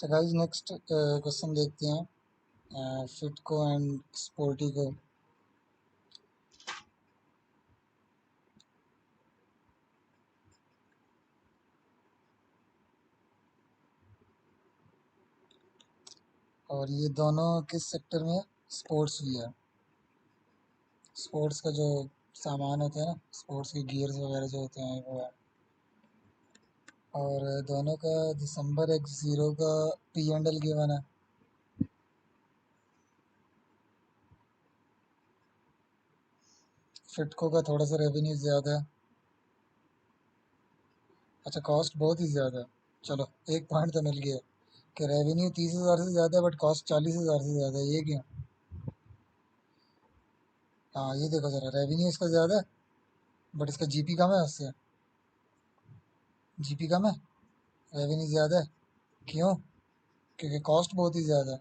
So guys next question देखते हैं फिटको एंड स्पोर्टिको। और ये दोनों किस सेक्टर में है? स्पोर्ट्स भी है। स्पोर्ट्स का जो सामान होता है ना, स्पोर्ट्स के गियर्स वगैरह जो होते हैं वो है। और दोनों का दिसंबर X0 का P&L गिवन है। फिटको का थोड़ा सा रेवेन्यू ज़्यादा है। अच्छा, कॉस्ट बहुत ही ज़्यादा है। चलो, एक पॉइंट तो मिल गया कि रेवेन्यू 30,000 से ज़्यादा है बट कॉस्ट 40,000 से ज़्यादा है। ये क्यों? हाँ, ये देखो ज़रा, रेवेन्यू इसका ज़्यादा है बट इसका जीपी कम है उससे। जीपी कम है, रेवेन्यू ज़्यादा है। क्यों? क्योंकि कॉस्ट बहुत ही ज़्यादा है।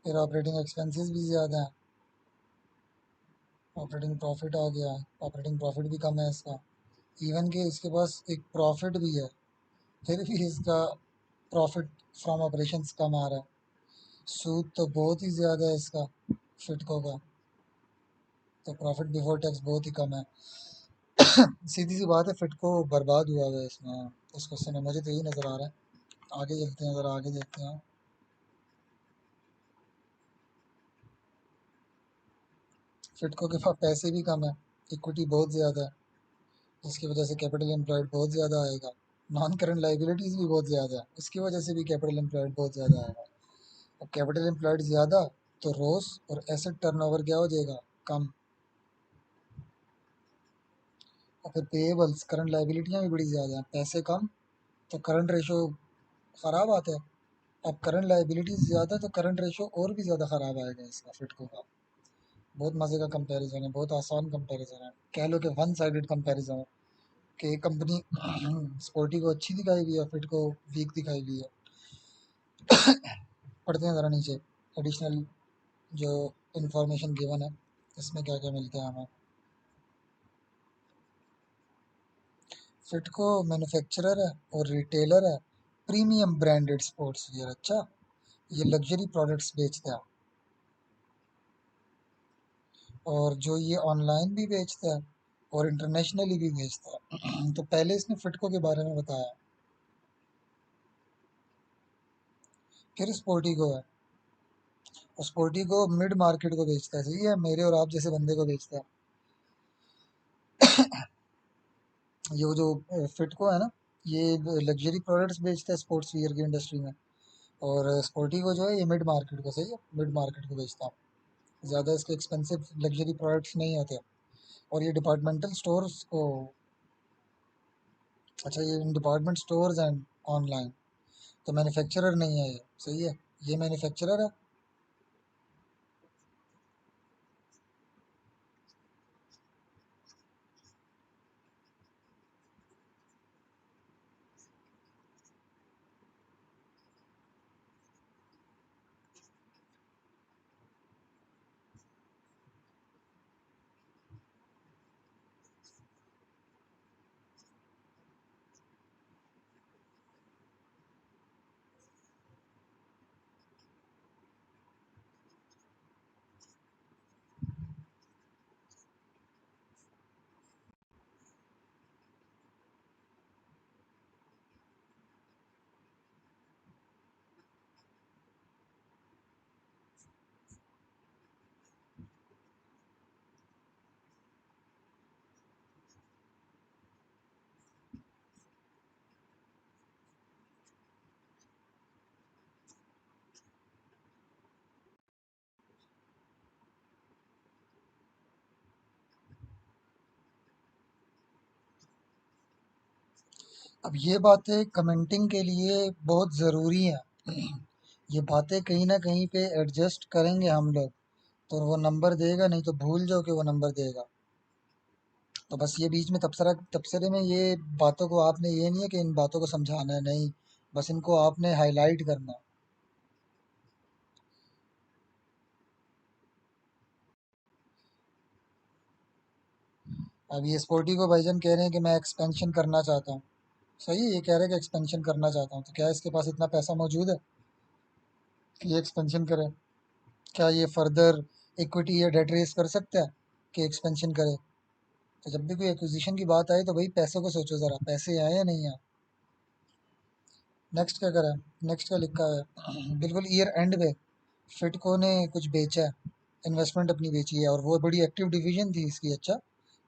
फिर ऑपरेटिंग एक्सपेंसेस भी ज़्यादा है। ऑपरेटिंग प्रॉफिट आ गया, ऑपरेटिंग प्रॉफिट भी कम है इसका। इवन कि इसके पास एक प्रॉफिट भी है, फिर भी इसका प्रॉफिट फ्रॉम ऑपरेशंस कम आ रहा है। सूद तो बहुत ही ज़्यादा है इसका, फिटको का। तो प्रॉफिट बिफोर टैक्स बहुत ही कम है। सीधी सी बात है, फिटको बर्बाद हुआ है इसमें, इस क्वेश्चन में मुझे तो यही नज़र आ रहा है। आगे चलते हैं, ज़रा आगे देखते हैं। फिटको के पास पैसे भी कम है, इक्विटी बहुत ज़्यादा है, जिसकी वजह से कैपिटल एम्प्लॉयड बहुत ज़्यादा आएगा। नॉन करंट लाइबिलिटीज़ भी बहुत ज़्यादा है, इसकी वजह से भी कैपिटल एम्प्लॉयड बहुत ज़्यादा आएगा। अब कैपिटल एम्प्लॉयड ज़्यादा तो रोस और एसेट टर्नओवर क्या हो जाएगा? कम। और फिर पेएबल्स, करंट लाइबिलिटियाँ भी बड़ी ज़्यादा हैं, पैसे कम तो करंट रेशो ख़राब आता है। अब करंट लाइबिलिटीज़ ज़्यादा तो करंट रेशो और भी ज़्यादा ख़राब आएगा इसका, फिटको का। बहुत मज़े का कंपैरिजन है, बहुत आसान कंपैरिजन है, कह लो कि वन साइडेड कंपैरिजन है कि एक कंपनी स्पोर्टी को अच्छी दिखाई हुई है, फिट को वीक दिखाई हुई है। पढ़ते हैं ज़रा नीचे, एडिशनल जो इंफॉर्मेशन गिवन है इसमें क्या क्या मिलता है हमें। फिटको मैन्युफैक्चरर है और रिटेलर है प्रीमियम ब्रांडेड स्पोर्ट्स वियर। अच्छा, ये लग्जरी प्रोडक्ट्स बेचता है और जो ये ऑनलाइन भी बेचता है और इंटरनेशनली भी बेचता है। तो पहले इसने फिटको के बारे में बताया, फिर स्पोर्टिको है। और स्पोर्टिको मिड मार्केट को बेचता है, सही है, मेरे और आप जैसे बंदे को बेचता है। ये जो फिटको है ना, ये लग्जरी प्रोडक्ट्स बेचता है स्पोर्ट्स वियर की इंडस्ट्री में। और स्पोर्टिको जो है ये मिड मार्केट को, सही है, मिड मार्केट को बेचता है। ज़्यादा इसके एक्सपेंसिव लग्जरी प्रोडक्ट्स नहीं होते। और ये डिपार्टमेंटल स्टोर्स को, अच्छा ये डिपार्टमेंट स्टोर्स एंड ऑनलाइन, तो मैन्युफैक्चरर नहीं है ये, सही है, ये मैन्युफैक्चरर है। अब ये बातें कमेंटिंग के लिए बहुत ज़रूरी हैं। ये बातें कहीं ना कहीं पे एडजस्ट करेंगे हम लोग तो वो नंबर देगा, नहीं तो भूल जाओ कि वो नंबर देगा। तो बस ये बीच में तबसरे में ये बातों को आपने, ये नहीं है कि इन बातों को समझाना है, नहीं, बस इनको आपने हाईलाइट करना है। अब ये स्पोर्टी को भाईजान कह रहे हैं कि मैं एक्सपेंशन करना चाहता हूँ, सही है, ये कह रहे हैं कि एक्सपेंशन करना चाहता हूँ, तो क्या इसके पास इतना पैसा मौजूद है कि ये एक्सपेंशन करे? क्या ये फर्दर इक्विटी या डेट रेस कर सकता है कि एक्सपेंशन करे? तो जब भी कोई एक्विजिशन की बात आए तो भाई पैसों को सोचो ज़रा, पैसे आए या नहीं आए। नेक्स्ट क्या करा है? नेक्स्ट क्या लिखा है? बिल्कुल ईयर एंड पे फिटको ने कुछ बेचा है, इन्वेस्टमेंट अपनी बेची है, और वो बड़ी एक्टिव डिवीजन थी इसकी, अच्छा,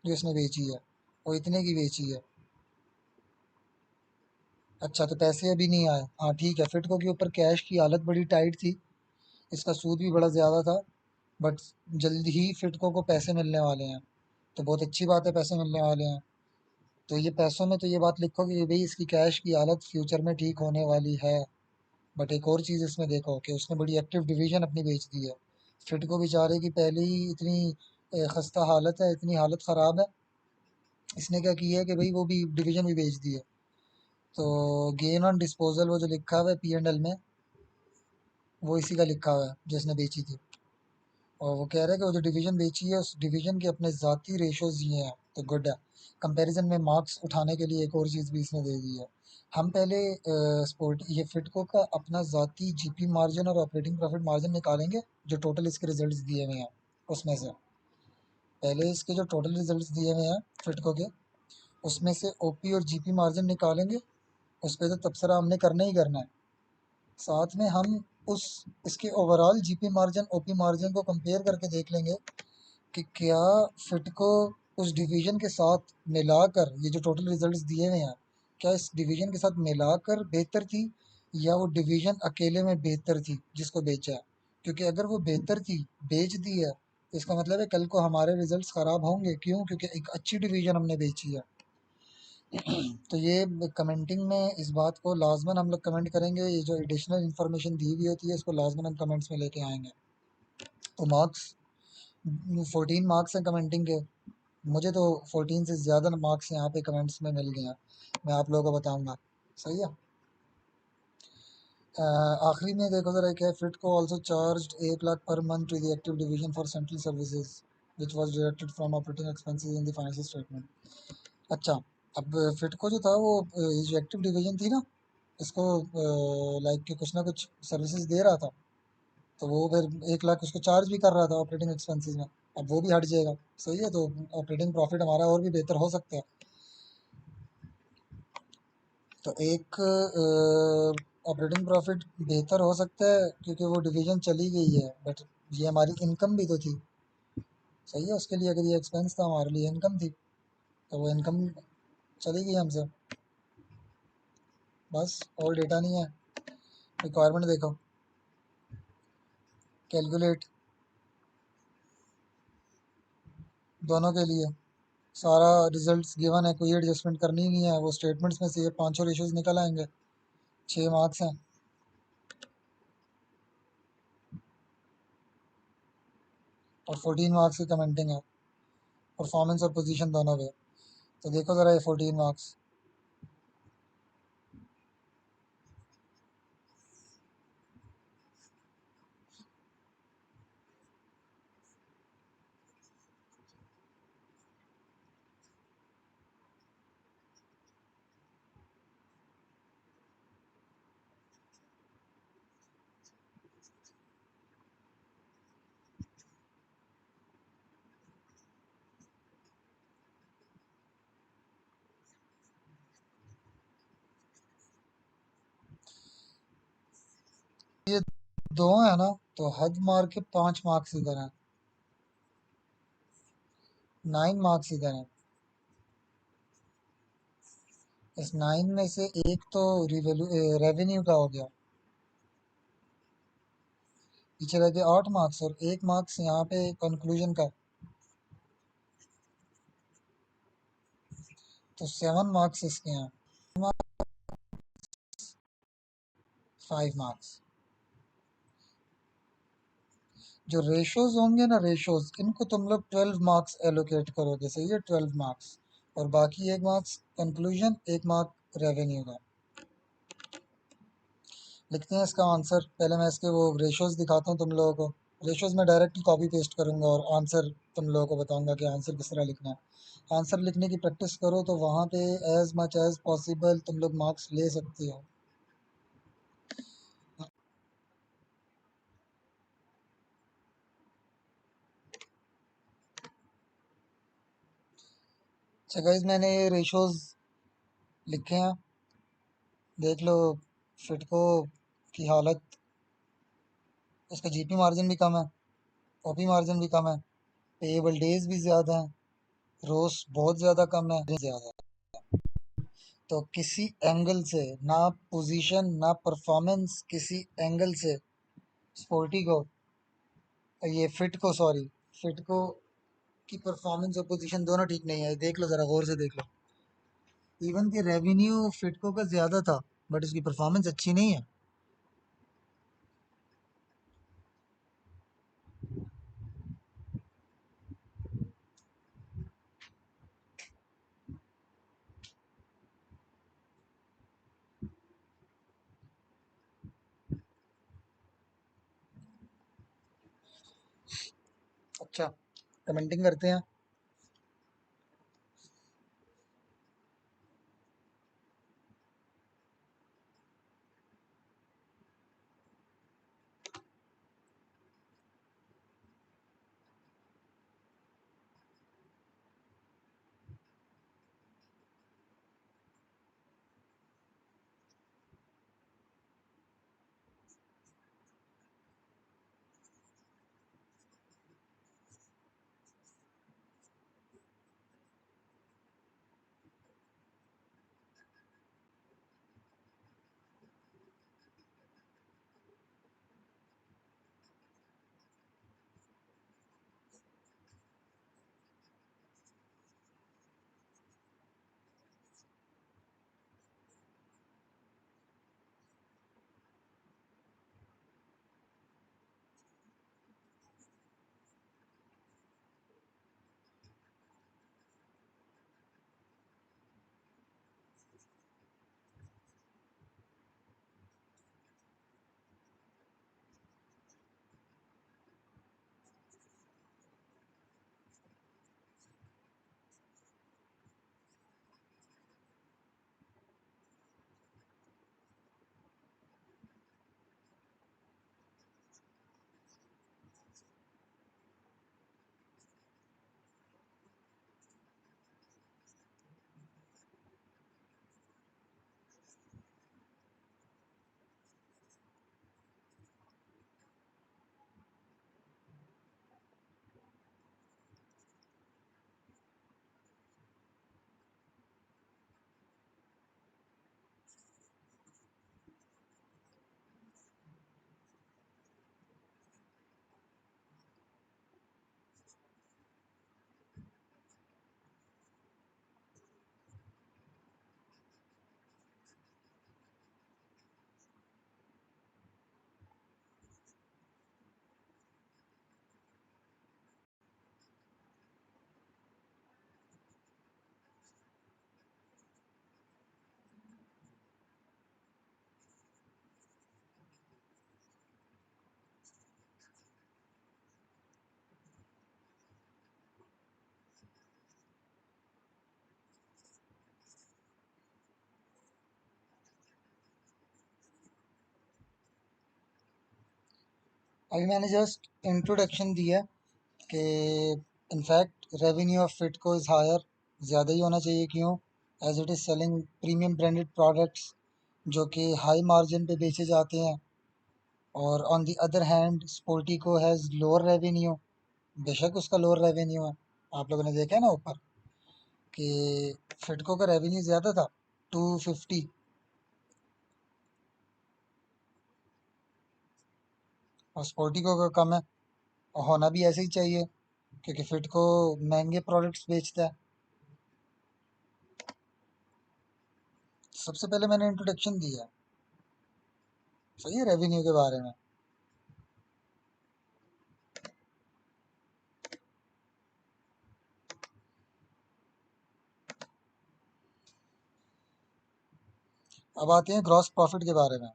जो इसने बेची है, वो इतने की बेची है। अच्छा, तो पैसे अभी नहीं आए, हाँ ठीक है, फिटको के ऊपर कैश की हालत बड़ी टाइट थी, इसका सूद भी बड़ा ज़्यादा था, बट जल्द ही फिटको को पैसे मिलने वाले हैं, तो बहुत अच्छी बात है, पैसे मिलने वाले हैं। तो ये पैसों में तो ये बात लिखो कि भाई इसकी कैश की हालत फ्यूचर में ठीक होने वाली है। बट एक और चीज़ इसमें देखो कि उसने बड़ी एक्टिव डिवीजन अपनी बेच दी है। फिटको बेचारे की पहले ही इतनी खस्ता हालत है, इतनी हालत ख़राब है, इसने क्या किया है कि भाई वो भी डिवीजन भी बेच दी है। तो गेन ऑन डिस्पोजल वो जो लिखा हुआ है पी एंड एल में, वो इसी का लिखा हुआ है जिसने बेची थी। और वो कह रहा है कि वो जो डिवीजन बेची है उस डिवीजन के अपने ज़ाती रेशोज ये हैं, तो गुड है। कंपैरिजन में मार्क्स उठाने के लिए एक और चीज़ भी इसने दे दी है। हम पहले स्पोर्ट ये फिटको का अपना ज़ाती जीपी मार्जिन और ऑपरेटिंग प्रॉफिट मार्जिन निकालेंगे, जो टोटल इसके रिजल्ट्स दिए हुए हैं उसमें से। पहले इसके जो टोटल रिजल्ट्स दिए हुए हैं फिटको के, उसमें से ओपी और जीपी मार्जिन निकालेंगे। उस पर तो तबसरा हमने करना ही करना है। साथ में हम उस इसके overall GP margin OP margin को कंपेयर करके देख लेंगे कि क्या फिटको उस डिवीजन के साथ मिलाकर ये जो टोटल रिजल्ट्स दिए हुए हैं, क्या इस डिवीजन के साथ मिलाकर बेहतर थी, या वो डिवीजन अकेले में बेहतर थी जिसको बेचा है। क्योंकि अगर वो बेहतर थी, बेच दी है, तो इसका मतलब है कल को हमारे रिजल्ट्स ख़राब होंगे, क्यों? क्योंकि एक अच्छी डिवीजन हमने बेची है। तो ये कमेंटिंग में इस बात को लाजमन हम लोग कमेंट करेंगे, ये जो एडिशनल इन्फॉर्मेशन दी हुई होती है इसको लाजमन हम कमेंट्स में लेके आएंगे। तो मार्क्स 14 मार्क्स हैं कमेंटिंग के। मुझे तो 14 से ज़्यादा मार्क्स यहाँ पे कमेंट्स में मिल गए हैं, मैं आप लोगों को बताऊंगा। सही है। आखिरी में देखो ज़रा क्या है, फिट को also charge 1 lakh per month to the active division for central services which was deducted from operating expenses in the financial statement. अच्छा, अब फिट को जो था वो ये जो एक्टिव डिवीजन थी ना, इसको लाइक कि कुछ ना कुछ सर्विसेज दे रहा था, तो वो फिर 1 लाख उसको चार्ज भी कर रहा था ऑपरेटिंग एक्सपेंसेस में। अब वो भी हट जाएगा, सही है, तो ऑपरेटिंग प्रॉफिट हमारा और भी बेहतर हो सकता है। तो एक ऑपरेटिंग प्रॉफिट बेहतर हो सकता है क्योंकि वो डिवीजन चली गई है, बट ये हमारी इनकम भी तो थी। सही है, उसके लिए अगर ये एक्सपेंस था हमारे लिए इनकम थी, तो वो इनकम चली गई हमसे। बस और डेटा नहीं है। रिक्वायरमेंट देखो, कैलकुलेट, दोनों के लिए सारा रिजल्ट्स गिवन है, कोई एडजस्टमेंट करनी ही नहीं है, वो स्टेटमेंट्स में से ये पाँचों रेशोज निकल आएंगे। 6 मार्क्स हैं, और 14 मार्क्स की कमेंटिंग है, परफॉर्मेंस और पोजीशन दोनों पे। तो देखो ज़रा ये 14 मार्क्स। ये दो है ना, तो हद मार के 5 मार्क्स इधर हैं, 9 मार्क्स इधर हैं। इस 9 में से एक तो रेवेन्यू का हो गया, पीछे रह गए 8 मार्क्स, और 1 मार्क्स यहाँ पे कंक्लूजन का, तो 7 मार्क्स इसके हैं। 5 मार्क्स। जो रेशोज होंगे ना, रेशोज, इनको तुम लोग 12 मार्क्स एलोकेट करोगे, सही है, 12 मार्क्स, और बाकी 1 मार्क्स कंक्लूजन, 1 मार्क रेवेन्यू का। लिखते हैं इसका आंसर, पहले मैं इसके वो रेशोज दिखाता हूँ तुम लोगों को। रेशोज में डायरेक्ट कॉपी पेस्ट करूंगा और आंसर तुम लोगों को बताऊंगा कि आंसर किस तरह लिखना है। आंसर लिखने की प्रैक्टिस करो तो वहाँ पे एज मच एज पॉसिबल तुम लोग मार्क्स ले सकते हो। अच्छा गाइस, मैंने ये रेशोज लिखे हैं, देख लो। फिटको की हालत, इसका जीपी मार्जिन भी कम है, ओपी मार्जिन भी कम है, पेएबल डेज भी ज़्यादा हैं, रोस बहुत ज़्यादा कम है, ज़्यादा है। तो किसी एंगल से ना पोजीशन ना परफॉर्मेंस, किसी एंगल से स्पोर्टी को, ये फिट को, सॉरी, फिट को की परफॉर्मेंस और पोजीशन दोनों ठीक नहीं है। देख लो ज़रा गौर से देख लो। इवन कि रेवेन्यू फिटको का ज़्यादा था बट इसकी परफॉर्मेंस अच्छी नहीं है। अच्छा, कमेंटिंग करते हैं। अभी मैंने जस्ट इंट्रोडक्शन दिया कि in fact revenue of Fitco is higher, ज़्यादा ही होना चाहिए। क्यों? As it is selling premium branded products जो कि हाई मार्जिन पे बेचे जाते हैं। और on the other hand Sportico has lower revenue. बेशक उसका लोअर रेवेन्यू है, आप लोगों ने देखा है ना ऊपर कि फिटको का रेवेन्यू ज़्यादा था, 250, और स्पोर्टिको का कम है। और होना भी ऐसे ही चाहिए क्योंकि फिटको महंगे प्रोडक्ट्स बेचता है। सबसे पहले मैंने इंट्रोडक्शन दिया, सही है, रेवेन्यू के बारे में। अब आते हैं ग्रॉस प्रॉफिट के बारे में।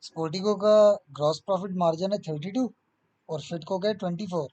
स्पोर्टिको का ग्रॉस प्रॉफिट मार्जिन है 32 और फिटको का है 24।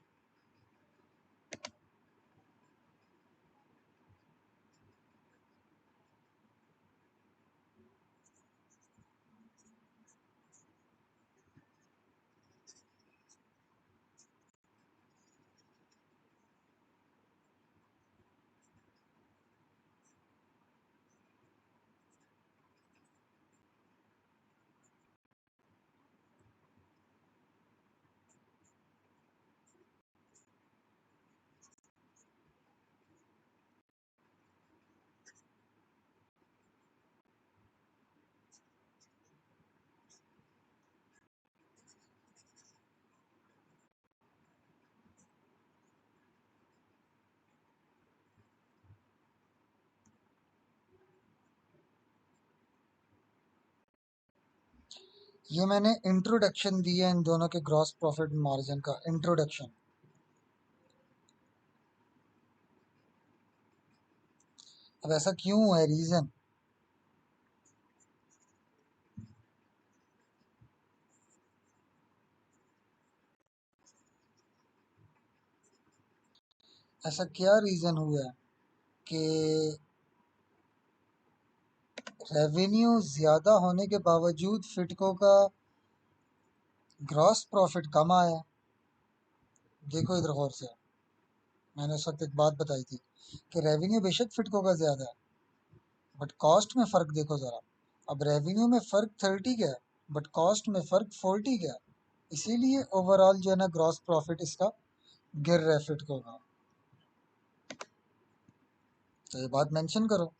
ये मैंने इंट्रोडक्शन दिया इन दोनों के ग्रॉस प्रॉफिट मार्जिन का इंट्रोडक्शन। अब ऐसा क्यों है रीजन? ऐसा क्या रीजन हुआ है कि रेवेन्यू ज्यादा होने के बावजूद फिटको का ग्रॉस प्रॉफिट कम आया? देखो इधर गौर से, मैंने उस वक्त एक बात बताई थी कि रेवेन्यू बेशक फिटको का ज्यादा है, बट कॉस्ट में फर्क देखो जरा। अब रेवेन्यू में फर्क 30 का है, बट कॉस्ट में फर्क 40 का है। इसीलिए ओवरऑल जो है ना ग्रॉस प्रॉफिट इसका गिर रहा है फिटको का। तो ये बात मेंशन करो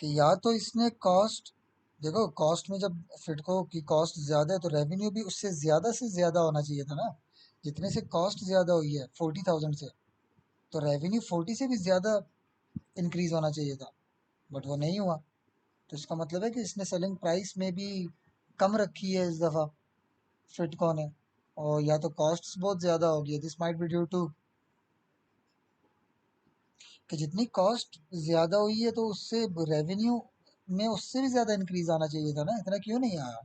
कि या तो इसने कॉस्ट, देखो कॉस्ट में जब फिटको की कॉस्ट ज़्यादा है तो रेवेन्यू भी उससे ज़्यादा होना चाहिए था ना। जितने से कॉस्ट ज़्यादा हुई है 40,000 से, तो रेवेन्यू 40 से भी ज़्यादा इंक्रीज होना चाहिए था, बट वो नहीं हुआ। तो इसका मतलब है कि इसने सेलिंग प्राइस में भी कम रखी है इस दफ़ा फिटको ने, और या तो कॉस्ट बहुत ज़्यादा होगी। This might be due to कि जितनी कॉस्ट ज़्यादा हुई है तो उससे रेवेन्यू में उससे भी ज़्यादा इंक्रीज आना चाहिए था ना, इतना क्यों नहीं आया?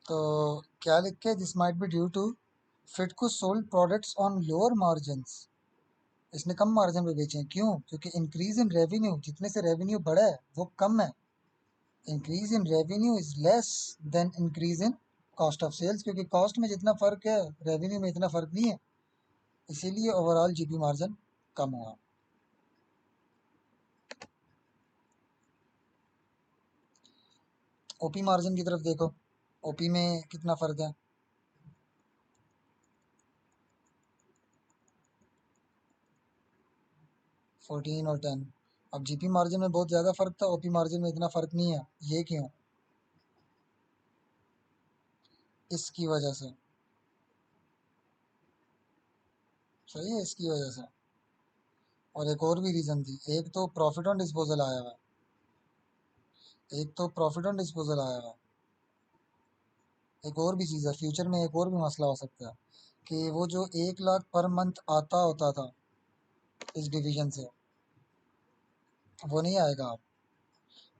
तो क्या लिखे है? This might be due to Fitco sold products on lower margins. इसने कम मार्जिन पे बेचे हैं, क्यों? क्योंकि इंक्रीज इन रेवेन्यू, जितने से रेवेन्यू बढ़ा है वो कम है। Increase in revenue is less than increase in cost of sales, क्योंकि कॉस्ट में जितना फर्क है रेवेन्यू में इतना फर्क नहीं है। इसीलिए ओवरऑल जीपी मार्जिन कम हुआ। ओपी मार्जिन की तरफ देखो, ओपी में कितना फर्क है? 14 और 10। अब जीपी मार्जिन में बहुत ज़्यादा फर्क था, ओपी मार्जिन में इतना फर्क नहीं है। ये क्यों? इसकी वजह से। सही है, इसकी वजह से। और एक और भी रीज़न थी, एक तो प्रॉफिट ऑन डिस्पोजल आया हुआ है, एक तो प्रॉफिट ऑन डिस्पोजल आया हुआ है। एक और भी चीज़ है, फ्यूचर में एक और भी मसला हो सकता है कि वो जो 1 लाख पर मंथ आता होता था इस डिवीजन से, वो नहीं आएगा अब।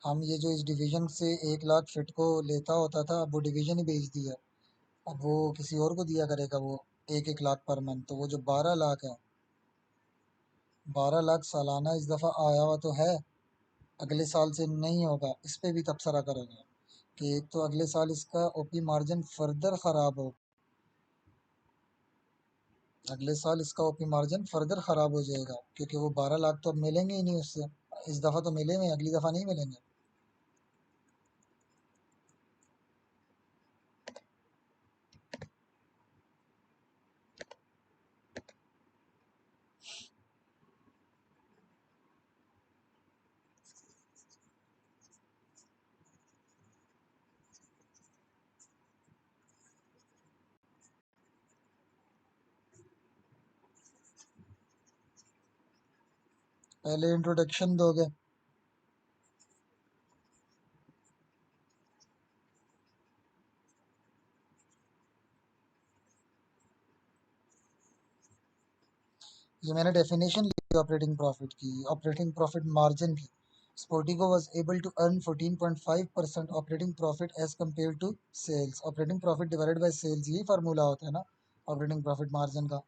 हम ये जो इस डिवीजन से 1 लाख फिट को लेता होता था, अब वो डिवीजन ही बेच दिया। अब वो किसी और को दिया करेगा वो 1-1 लाख पर मंथ। तो वो जो 12 लाख है, 12 लाख सालाना इस दफ़ा आया हुआ तो है, अगले साल से नहीं होगा। इस पे भी तबसरा करेगा कि एक तो अगले साल इसका ओपी मार्जिन फर्दर ख़राब हो, अगले साल इसका ओपी मार्जिन फर्दर ख़राब हो जाएगा, क्योंकि वो 12 लाख तो अब मिलेंगे ही नहीं उससे। इस दफ़ा तो मिले हुए, अगली दफ़ा नहीं मिलेंगे। पहले इंट्रोडक्शन दोगे? ये मैंने डेफिनेशन ली ऑपरेटिंग प्रॉफिट की, ऑपरेटिंग प्रॉफिट मार्जिन की। Sportico was able to earn 14.5% operating profit as compared to sales. Operating profit divided by sales, यही फार्मूला होता है ना ऑपरेटिंग प्रॉफिट मार्जिन का।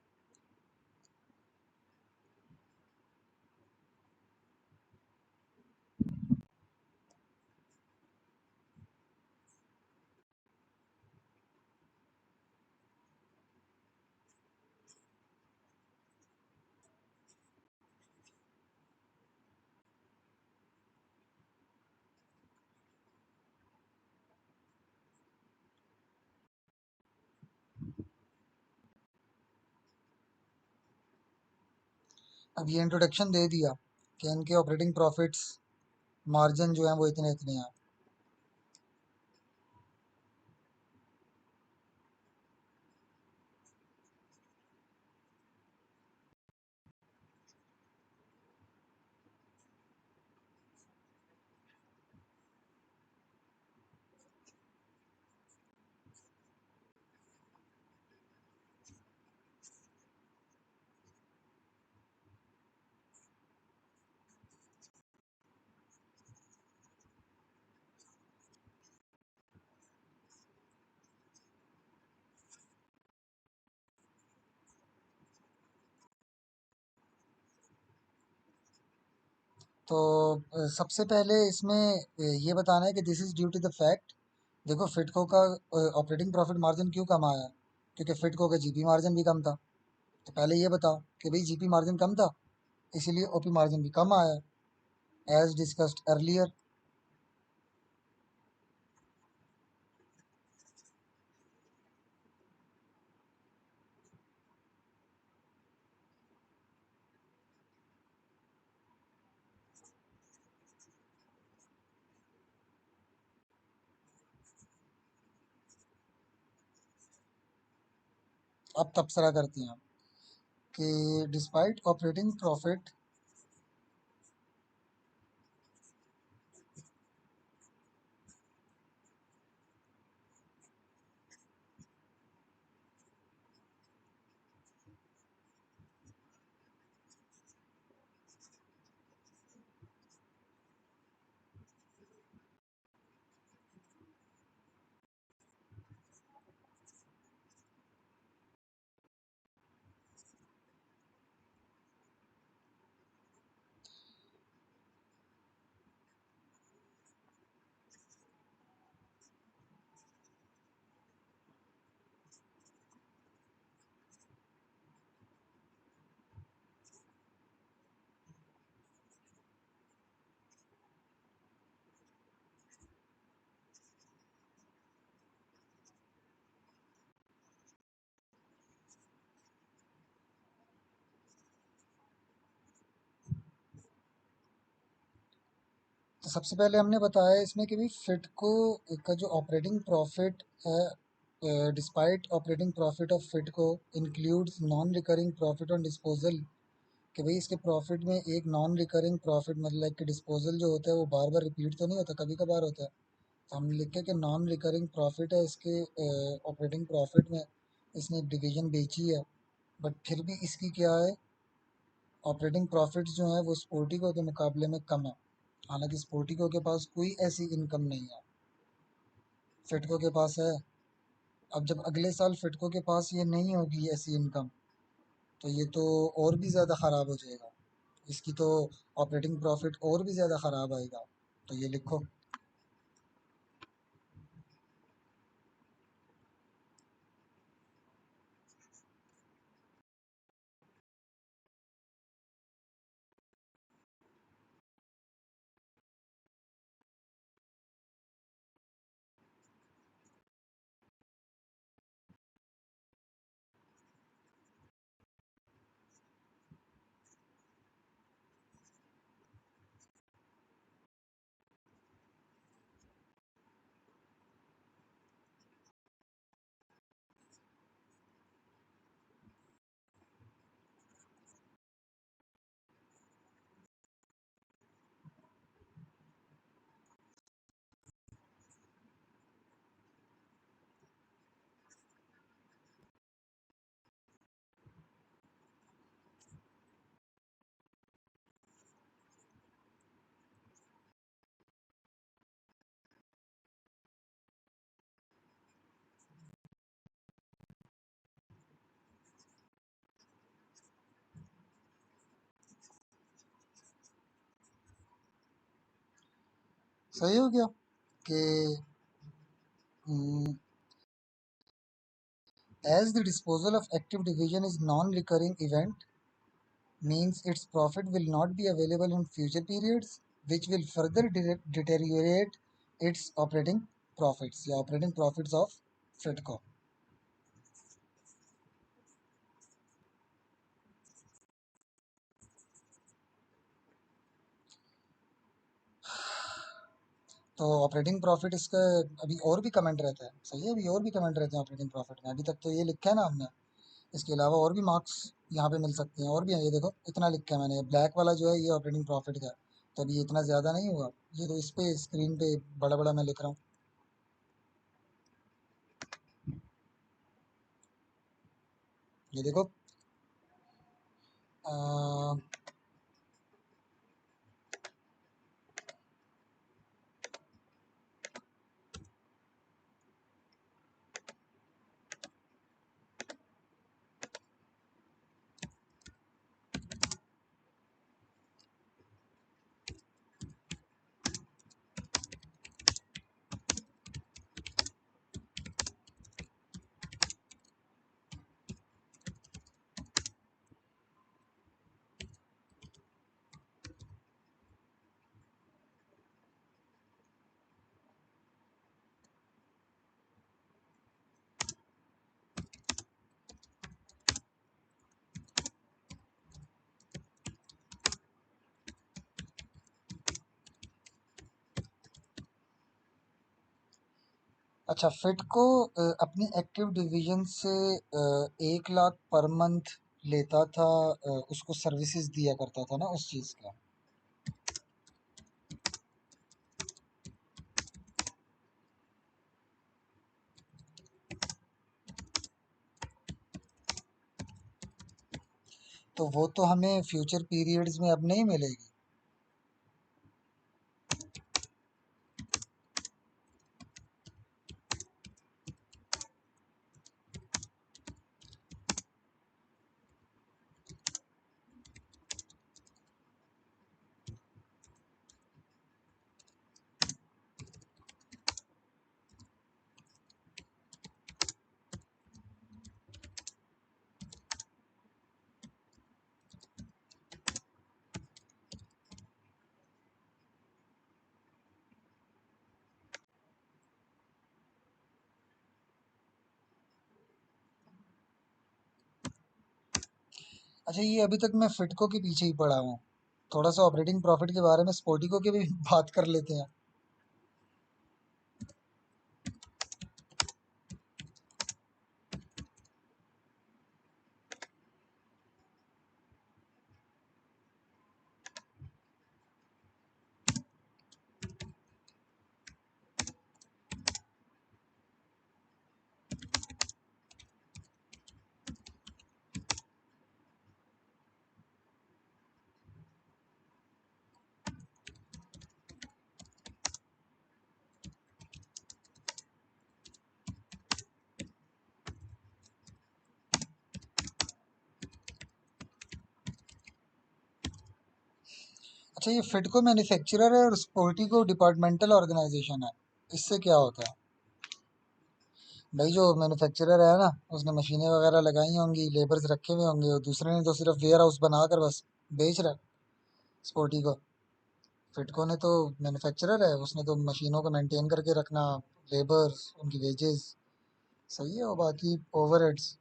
अब ये इंट्रोडक्शन दे दिया कि इनके ऑपरेटिंग प्रॉफिट्स मार्जिन जो है वो इतने इतने हैं। तो सबसे पहले इसमें ये बताना है कि this is due to the fact. देखो, फिटको का ऑपरेटिंग प्रॉफिट मार्जिन क्यों कम आया? क्योंकि फिटको का जीपी मार्जिन भी कम था। तो पहले ये बताओ कि भाई जीपी मार्जिन कम था, इसीलिए ओपी मार्जिन भी कम आया, एज डिस्कस्ड अर्लियर। अब तबसरा करते हैं कि डिस्पाइट ऑपरेटिंग प्रॉफिट, तो सबसे पहले हमने बताया इसमें कि भाई फिटको का जो ऑपरेटिंग प्रॉफिट है, डिस्पाइट ऑपरेटिंग प्रॉफिट ऑफ फिटको includes non recurring profit on disposal. कि भाई इसके प्रॉफिट में एक नॉन रिकरिंग प्रॉफिट, मतलब कि डिस्पोजल जो होता है वो बार बार रिपीट तो नहीं होता, कभी कभार होता है। तो हम लिख के कि नॉन रिकरिंग प्रॉफिट है इसके ऑपरेटिंग प्रॉफिट में, इसने एक डिवीजन बेची है, बट फिर भी इसकी क्या है, ऑपरेटिंग प्रॉफिट्स जो है वो स्पोर्टिको के मुकाबले में कम है। हालांकि स्पोर्टिको के पास कोई ऐसी इनकम नहीं है, फिटको के पास है। अब जब अगले साल फिटको के पास ये नहीं होगी ऐसी इनकम, तो ये तो और भी ज़्यादा ख़राब हो जाएगा। इसकी तो ऑपरेटिंग प्रॉफिट और भी ज़्यादा ख़राब आएगा। तो ये लिखो। सही हो गया कि as the disposal of active division is non-recurring event, means its profit will not be available in future periods, which will further deteriorate its operating profits या operating profits of Fitco. तो ऑपरेटिंग प्रॉफिट इसका अभी और भी comment रहता है, सही है, अभी और भी कमेंट रहते हैं ऑपरेटिंग प्रॉफिट में। अभी तक तो ये लिखा है ना हमने, इसके अलावा और भी मार्क्स यहाँ पे मिल सकते हैं, और भी है। ये देखो इतना लिखा है मैंने, ब्लैक वाला जो है ये ऑपरेटिंग प्रॉफिट का है, तो अभी ये इतना ज़्यादा नहीं हुआ। ये तो इस पे स्क्रीन पे बड़ा बड़ा मैं लिख रहा हूँ। ये देखो अ, अच्छा, फिट को अपनी एक्टिव डिवीजन से 1 लाख पर मंथ लेता था, उसको सर्विसेज दिया करता था ना उस चीज़ का। तो वो तो हमें फ्यूचर पीरियड्स में अब नहीं मिलेगी। अच्छा, ये अभी तक मैं फिटको के पीछे ही पड़ा हूँ। थोड़ा सा ऑपरेटिंग प्रॉफिट के बारे में स्पोर्टिको के भी बात कर लेते हैं। अच्छा, ये फिटको मैन्युफैक्चरर है और स्पोर्टिको डिपार्टमेंटल ऑर्गेनाइजेशन है। इससे क्या होता है? भाई जो मैन्युफैक्चरर है ना, उसने मशीनें वगैरह लगाई होंगी, लेबर्स रखे हुए होंगे, और दूसरे ने तो सिर्फ वेयर हाउस बनाकर बस बेच रहा है स्पोर्टिको। फिटको ने तो मैन्युफैक्चरर है, उसने तो मशीनों को मेंटेन करके रखना, लेबर्स, उनकी वेजेस, सही है, और बाकी ओवरहेड्स।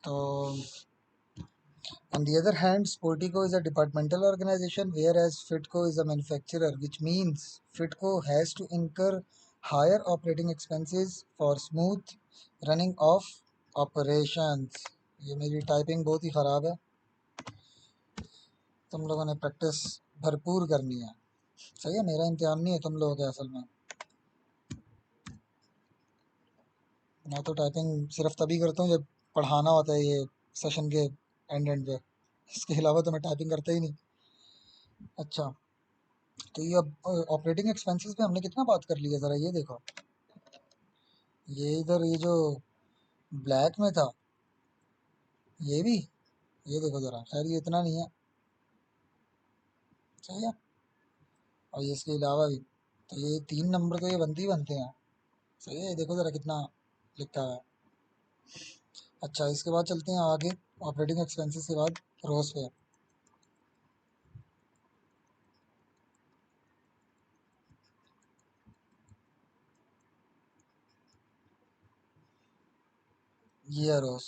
तो on the other hand, Sportico is a departmental organization, whereas Fitco is a manufacturer, which means Fitco has to incur higher operating expenses for smooth running of operations. ये मेरी typing बहुत ही ख़राब है, तुम लोगों ने प्रैक्टिस भरपूर करनी है। सही है, मेरा इम्तिहान नहीं है तुम लोगों के असल में। मैं तो टाइपिंग सिर्फ तभी करता हूँ जब पढ़ाना होता है, ये सेशन के एंड पे। इसके अलावा तो मैं टाइपिंग करता ही नहीं। अच्छा, तो ये अब ऑपरेटिंग एक्सपेंसेस पे हमने कितना बात कर लिया, ज़रा ये देखो। ये इधर ये जो ब्लैक में था, ये भी, ये देखो ज़रा, खैर ये इतना नहीं है, सही है। और ये इसके अलावा भी, तो ये 3 नंबर तो ये बनते ही बनते हैं। सही है, ये देखो ज़रा कितना लिखा है। अच्छा, इसके बाद चलते हैं आगे, ऑपरेटिंग एक्सपेंसेस के बाद रोज पे। ये है रोज,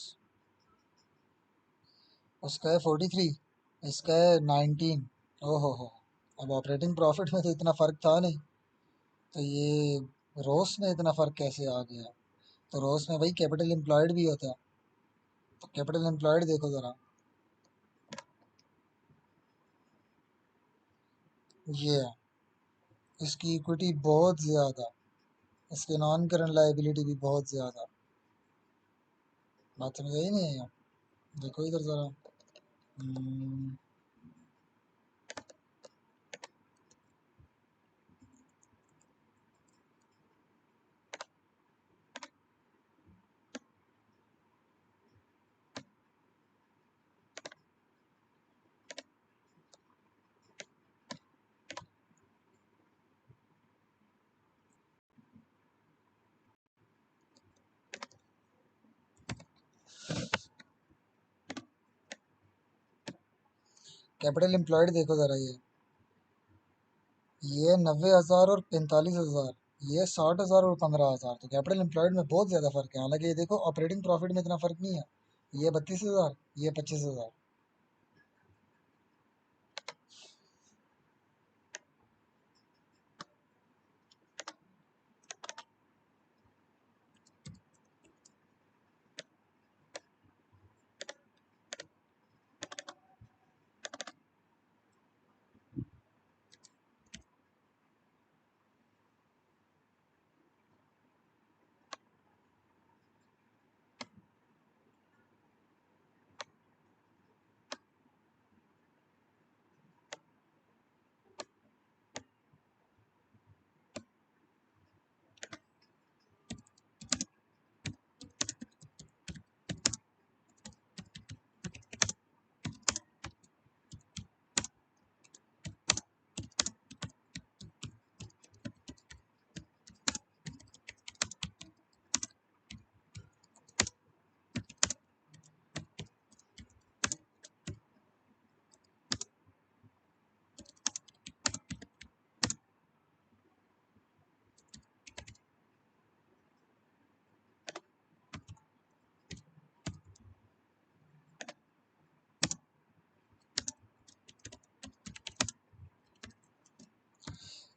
उसका है 43, इसका है 19। ओहो हो, अब ऑपरेटिंग प्रॉफिट में तो इतना फ़र्क था नहीं, तो ये रोस में इतना फ़र्क कैसे आ गया? तो रोस में भाई कैपिटल एम्प्लॉयड भी होता है, तो कैपिटल एम्प्लॉयड देखो ज़रा। ये है, इसकी इक्विटी बहुत ज़्यादा, इसके नॉन करंट लाइबिलिटी भी बहुत ज़्यादा। बात समझ आई नहीं है? देखो इधर ज़रा। कैपिटल एम्प्लॉयड देखो ज़रा, ये 90,000 और 45,000, ये 60,000 और 15,000, तो कैपिटल एम्प्लॉयड में बहुत ज़्यादा फ़र्क है। हालांकि ये देखो ऑपरेटिंग प्रॉफिट में इतना फ़र्क नहीं है, ये 32,000, ये 25,000।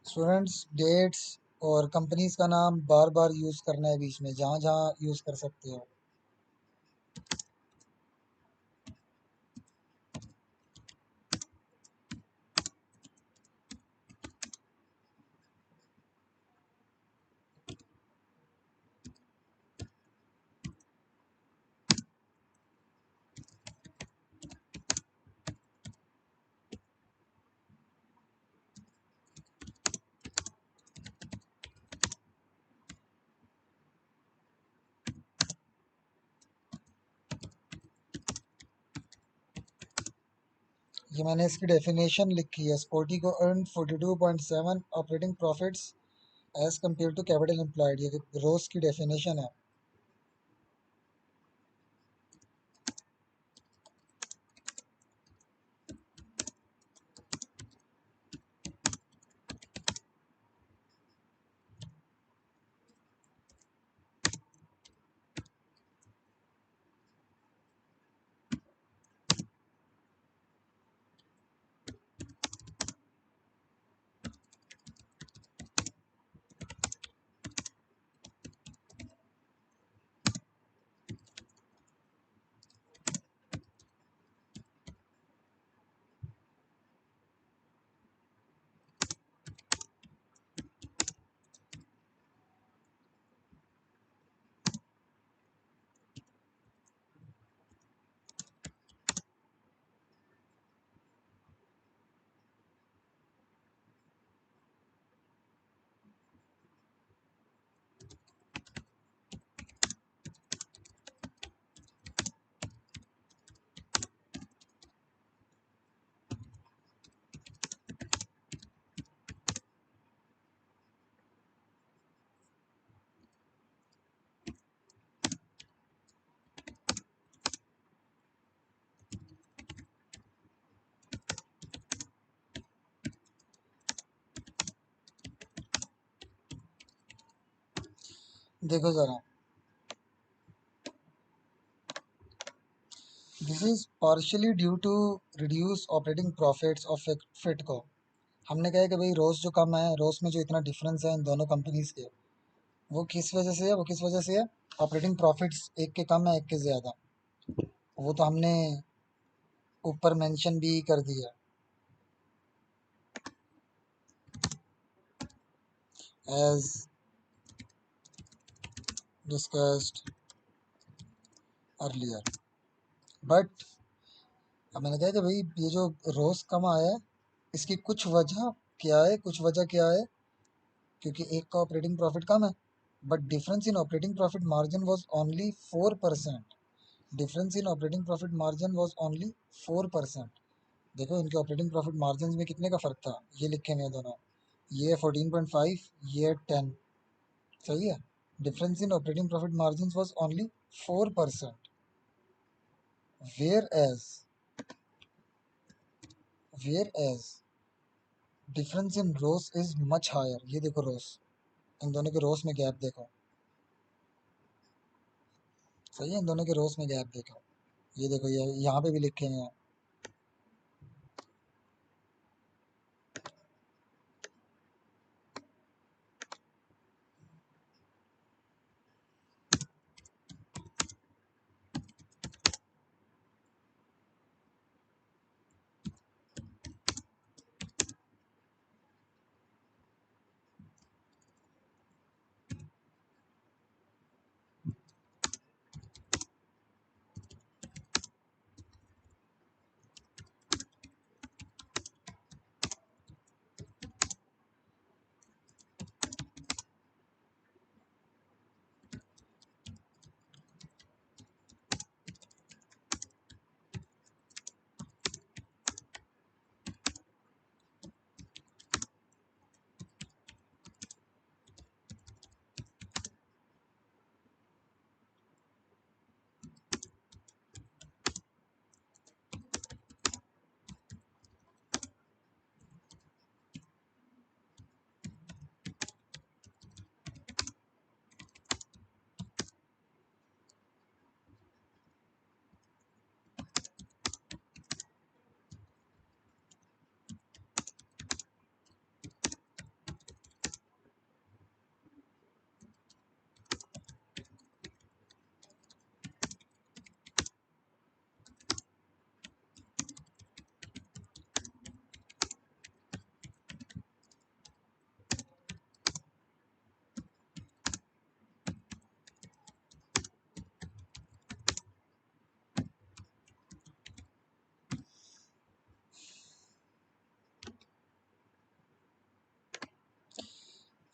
स्टूडेंट्स, डेट्स और कंपनीज का नाम बार बार यूज़ करना है बीच में, जहाँ जहाँ यूज़ कर सकते हो। ये मैंने इसकी डेफिनेशन लिखी है। Sportico earn 42.7 operating profits as compared to capital employed. ये रोज की डेफिनेशन है। देखो जरा, this is partially due to reduce operating profits of FitCo. हमने कहा है कि भाई रोज जो कम है, रोज में जो इतना डिफरेंस है इन दोनों कंपनीज के, वो किस वजह से है, वो किस वजह से है? ऑपरेटिंग प्रॉफिट्स एक के कम है, एक के ज़्यादा। वो तो हमने ऊपर मेंशन भी कर दिया, एज डिस्कस्ड अर्लियर। बट अब मैंने कहा कि भाई ये जो रोज कम आया है, इसकी कुछ वजह क्या है, कुछ वजह क्या है? क्योंकि एक का ऑपरेटिंग प्रॉफिट कम है, but difference in operating profit margin was only 4%। Difference in operating profit margin was only 4%। देखो इनके ऑपरेटिंग प्रॉफिट मार्जिन में कितने का फ़र्क था, ये लिखे हुए हैं दोनों। ये 14.5, ये 10। सही है। Difference in operating profit margin was only 4%, whereas whereas difference in ROCE is much higher. ये देखो रोस, इन दोनों के रोस में गैप देखो। सही है, इन दोनों के रोस में गैप देखो। ये देखो, ये यहाँ पे भी लिखे हैं।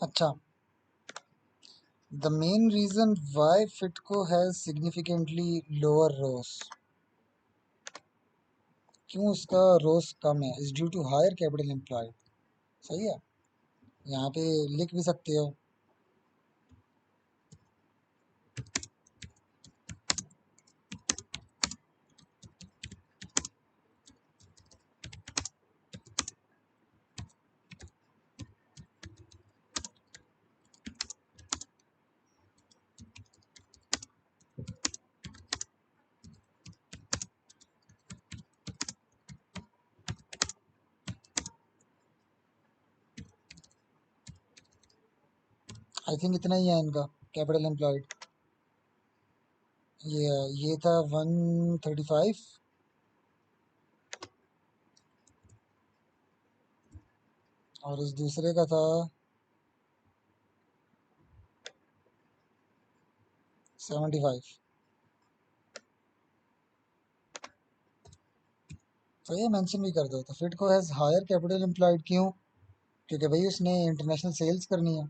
अच्छा, the main reason why FitCo has significantly lower ROCE, क्यों उसका रोस कम है? Is due to higher capital employed. सही है, यहाँ पे लिख भी सकते हो। आई थिंक इतना ही है इनका कैपिटल एम्प्लॉयड। ये था 135 और इस दूसरे का था 75। तो ये मेंशन भी कर दो। तो फिटको हैज़ हायर कैपिटल एम्प्लॉयड क्यों? क्योंकि भाई उसने इंटरनेशनल सेल्स करनी है,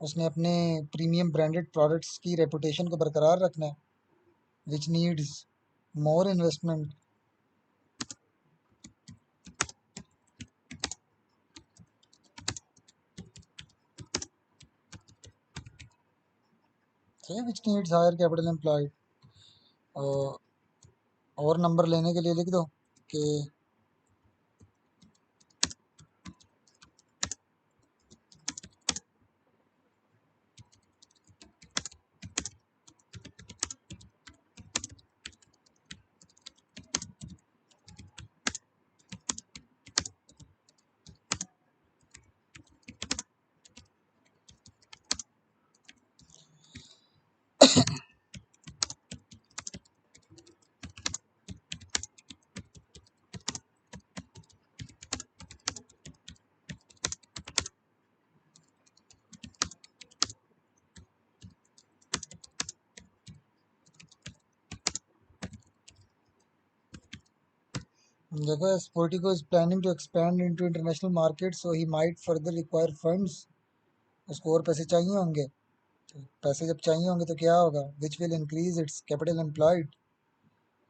उसने अपने प्रीमियम ब्रांडेड प्रोडक्ट्स की रेपुटेशन को बरकरार रखना है, विच नीड्स मोर इन्वेस्टमेंट। सही, which needs higher capital employed. और नंबर लेने के लिए लिख दो कि देखो, Sportico is planning to expand into international markets, so he might further require funds। उसको और पैसे चाहिए होंगे। तो पैसे जब चाहिए होंगे तो क्या होगा? Which will increase its capital employed.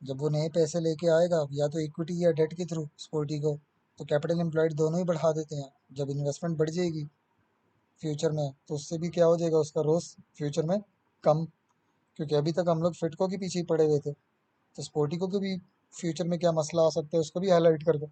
जब वो नए पैसे लेके आएगा या तो इक्विटी या डेट के थ्रू Sportico, तो कैपिटल एम्प्लॉयड दोनों ही बढ़ा देते हैं। जब इन्वेस्टमेंट बढ़ जाएगी फ्यूचर में, तो उससे भी क्या हो जाएगा, उसका रोस फ्यूचर में कम। क्योंकि अभी तक हम लोग फिटको के पीछे ही पड़े हुए थे, तो Sportico के भी फ्यूचर में क्या मसला आ सकता है उसको भी हाईलाइट कर दो।